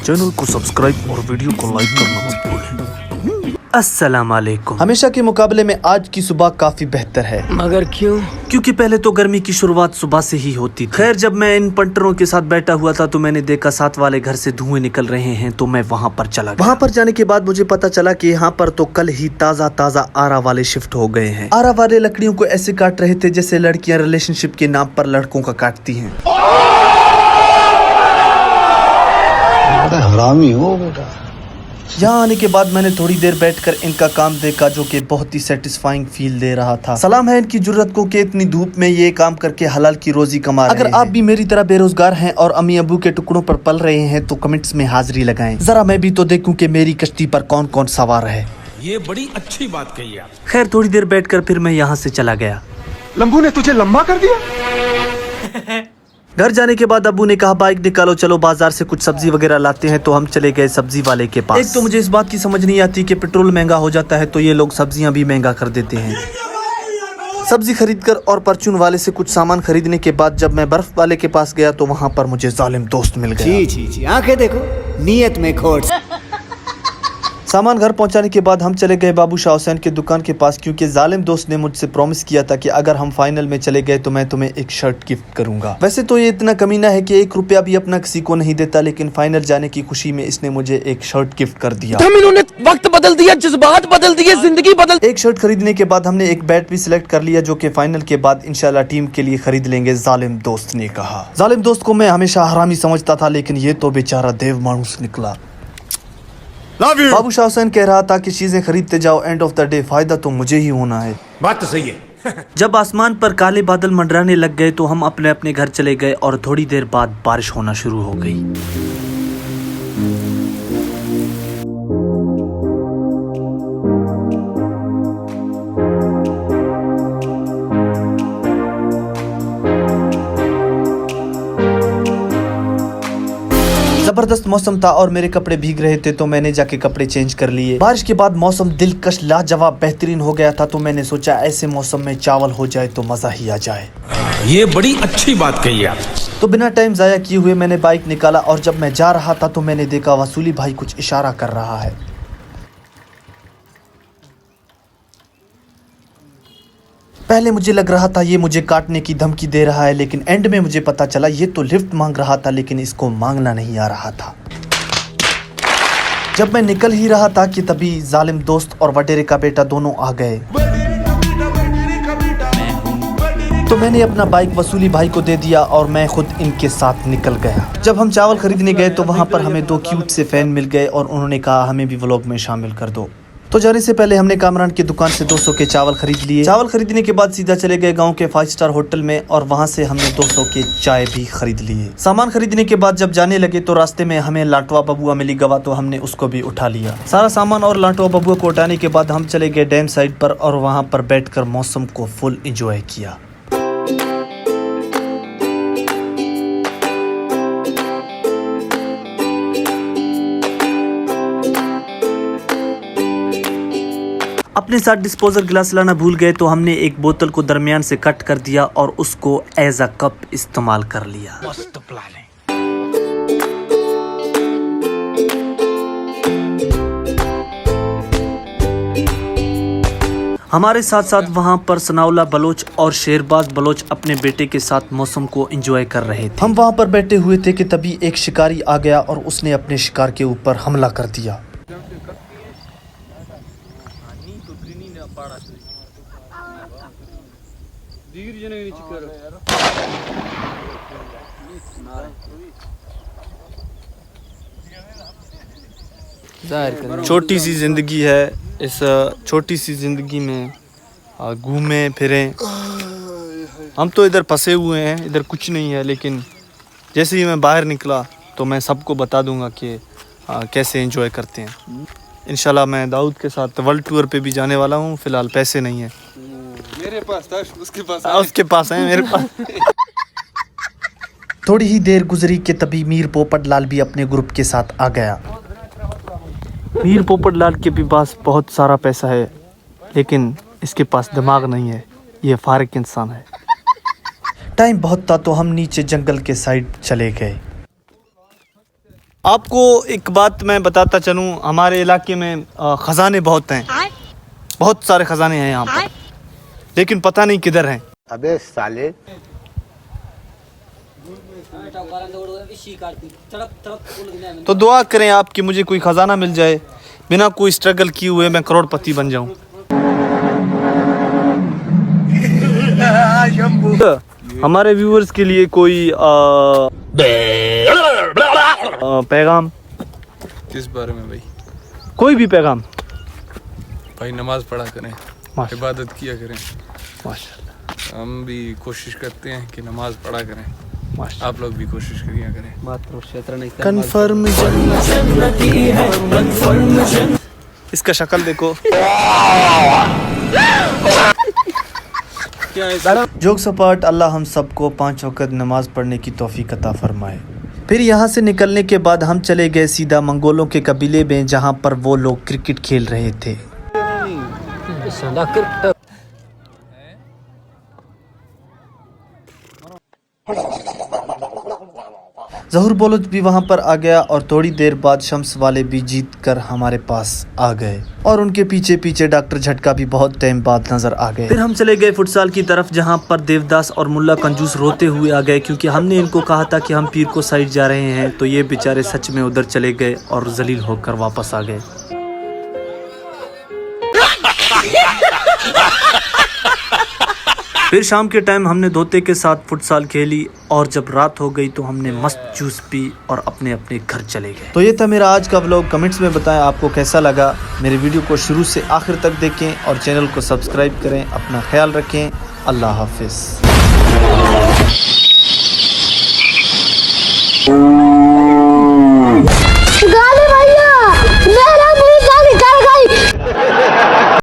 Channel को subscribe और video को लाइक करना मत भूलें। अस्सलाम वालेकुम। हमेशा के मुकाबले में आज की सुबह काफी बेहतर है। मगर क्यों? क्योंकि पहले तो गर्मी की शुरुआत सुबह से ही होती थी। खैर, जब मैं इन पंटरों के साथ बैठा हुआ था तो मैंने देखा साथ वाले घर से धुएं निकल रहे हैं, तो मैं वहां पर चला गया। वहां पर जाने के बाद मुझे पता चला कि यहाँ पर तो कल ही ताजा ताजा आरा वाले शिफ्ट हो गए हैं। आरा वाले लकड़ियों को ऐसे काट रहे थे जैसे लड़कियां रिलेशनशिप के नाम पर लड़कों का काटती हैं। हरामी हो बेटा। यहाँ आने के बाद मैंने थोड़ी देर बैठकर इनका काम देखा, जो कि बहुत ही सेटिस्फाइंग फील दे रहा था। सलाम है इनकी जुर्रत को कि इतनी धूप में ये काम करके हलाल की रोजी कमा रहे हैं। अगर आप भी मेरी तरह बेरोजगार हैं और अम्मी अबू के टुकड़ों पर पल रहे हैं तो कमेंट्स में हाजिरी लगाएं। जरा मैं भी तो देखूं कि मेरी कश्ती पर कौन कौन सवार है। ये बड़ी अच्छी बात कही आप। खैर, थोड़ी देर बैठकर फिर मैं यहाँ से चला गया। लंबू ने तुझे लंबा कर दिया। घर जाने के बाद अबू ने कहा बाइक निकालो, चलो बाजार से कुछ सब्जी वगैरह लाते हैं। तो हम चले गए सब्जी वाले के पास। एक तो मुझे इस बात की समझ नहीं आती कि पेट्रोल महंगा हो जाता है तो ये लोग सब्जियां भी महंगा कर देते हैं। सब्जी खरीदकर और परचून वाले से कुछ सामान खरीदने के बाद जब मैं बर्फ वाले के पास गया तो वहाँ पर मुझे जालिम दोस्त मिल गया। जी आंखें देखो, नीयत में खोट। सामान घर पहुंचाने के बाद हम चले गए बाबू शाह हुसैन की दुकान के पास, क्योंकि जालिम दोस्त ने मुझसे प्रॉमिस किया था कि अगर हम फाइनल में चले गए तो मैं तुम्हें एक शर्ट गिफ्ट करूंगा। वैसे तो ये इतना कमीना है कि 1 रुपया भी अपना किसी को नहीं देता, लेकिन फाइनल जाने की खुशी में इसने मुझे एक शर्ट गिफ्ट कर दिया। इन्होंने वक्त बदल दिया, जज्बात बदल दिए, जिंदगी बदल। एक शर्ट खरीदने के बाद हमने एक बैट भी सिलेक्ट कर लिया, जो कि फाइनल के बाद इंशाल्लाह टीम के लिए खरीद लेंगे, जालिम दोस्त ने कहा। जालिम दोस्त को मैं हमेशा हरामी समझता था, लेकिन ये तो बेचारा देव मानुस निकला। बाबू शाह हुसैन कह रहा था कि चीजें खरीदते जाओ, एंड ऑफ द डे फायदा तो मुझे ही होना है। बात तो सही है। जब आसमान पर काले बादल मंडराने लग गए तो हम अपने अपने घर चले गए और थोड़ी देर बाद बारिश होना शुरू हो गई। जबरदस्त मौसम था और मेरे कपड़े भीग रहे थे, तो मैंने जाके कपड़े चेंज कर लिए। बारिश के बाद मौसम दिलकश लाजवाब बेहतरीन हो गया था, तो मैंने सोचा ऐसे मौसम में चावल हो जाए तो मजा ही आ जाए। ये बड़ी अच्छी बात कही आप। तो बिना टाइम जाया किए हुए मैंने बाइक निकाला और जब मैं जा रहा था तो मैंने देखा वसूली भाई कुछ इशारा कर रहा है। पहले मुझे लग रहा था ये मुझे काटने की धमकी दे रहा है, लेकिन एंड में मुझे पता चला ये तो लिफ्ट मांग रहा था, लेकिन इसको मांगना नहीं आ रहा था। जब मैं निकल ही रहा था कि तभी जालिम दोस्त और वडेरे का बेटा दोनों आ गए। तो मैंने अपना बाइक वसूली भाई को दे दिया और मैं खुद इनके साथ निकल गया। जब हम चावल खरीदने गए तो वहां पर हमें 2 क्यूट से फैन मिल गए और उन्होंने कहा हमें भी व्लॉग में शामिल कर दो। तो जाने से पहले हमने कामरान की दुकान से 200 के चावल खरीद लिए। चावल खरीदने के बाद सीधा चले गए गांव के 5 स्टार होटल में और वहां से हमने 200 के चाय भी खरीद लिए। सामान खरीदने के बाद जब जाने लगे तो रास्ते में हमें लाटवा बबुआ मिली गवा, तो हमने उसको भी उठा लिया। सारा सामान और लाटवा बबुआ को उठाने के बाद हम चले गए डैम साइड पर और वहां पर बैठकर मौसम को फुल एंजॉय किया। अपने साथ डिस्पोजल गिलास लाना भूल गए, तो हमने एक बोतल को दरमियान से कट कर दिया और उसको एज अ कप इस्तेमाल कर लिया। मस्त प्लान है। हमारे साथ साथ वहाँ पर सनाउल्लाह बलोच और शेरबाज बलोच अपने बेटे के साथ मौसम को एंजॉय कर रहे थे। हम वहाँ पर बैठे हुए थे कि तभी एक शिकारी आ गया और उसने अपने शिकार के ऊपर हमला कर दिया। छोटी सी जिंदगी है, इस छोटी सी जिंदगी में घूमें फिरें। हम तो इधर फंसे हुए हैं, इधर कुछ नहीं है, लेकिन जैसे ही मैं बाहर निकला तो मैं सबको बता दूंगा कि कैसे एंजॉय करते हैं। इंशाल्लाह मैं दाऊद के साथ वर्ल्ड टूर पे भी जाने वाला हूँ। फिलहाल पैसे नहीं है मेरे पास था, उसके पास है मेरे पास। थोड़ी ही देर गुजरी कि तभी मीर पोपट लाल भी अपने ग्रुप के साथ आ गया। मीर पोपट लाल के भी पास बहुत सारा पैसा है, लेकिन इसके पास दिमाग नहीं है। ये फारिक इंसान है। टाइम बहुत था तो हम नीचे जंगल के साइड चले गए। आपको एक बात मैं बताता चलूँ, हमारे इलाके में खजाने बहुत हैं, बहुत सारे खजाने हैं यहाँ पर, लेकिन पता नहीं किधर हैं। अबे साले। तो दुआ करें आप कि मुझे कोई खजाना मिल जाए, बिना कोई स्ट्रगल किए हुए मैं करोड़पति बन जाऊं। हमारे व्यूअर्स के लिए कोई पैगाम? किस बारे में भाई? कोई भी पैगाम। भाई नमाज पढ़ा करें, माशाल्लाह। इबादत किया करें। माशाल्लाह हम भी कोशिश करते हैं कि नमाज पढ़ा करें, माशाल्लाह। आप लोग भी कोशिश करिए करें। कन्फर्म इसका शक्ल देखो। जोक सपाट, अल्लाह हम सबको 5 वक्त नमाज पढ़ने की तौफीक अता फरमाए। फिर यहाँ से निकलने के बाद हम चले गए सीधा मंगोलों के कबीले में, जहाँ पर वो लोग क्रिकेट खेल रहे थे। ज़हूर बलोच भी वहाँ पर आ गया और थोड़ी देर बाद शम्स वाले भी जीत कर हमारे पास आ गए और उनके पीछे पीछे डॉक्टर झटका भी बहुत टाइम बाद नजर आ गए। फिर हम चले गए फुटसाल की तरफ, जहाँ पर देवदास और मुल्ला कंजूस रोते हुए आ गए, क्योंकि हमने इनको कहा था कि हम पीर को साइड जा रहे हैं, तो ये बेचारे सच में उधर चले गए और जलील होकर वापस आ गए। फिर शाम के टाइम हमने धोते के साथ फुटसाल खेली और जब रात हो गई तो हमने मस्त जूस पी और अपने अपने घर चले गए। तो ये था मेरा आज का व्लॉग। कमेंट्स में बताएं आपको कैसा लगा। मेरे वीडियो को शुरू से आखिर तक देखें और चैनल को सब्सक्राइब करें। अपना ख्याल रखें। अल्लाह हाफिज़।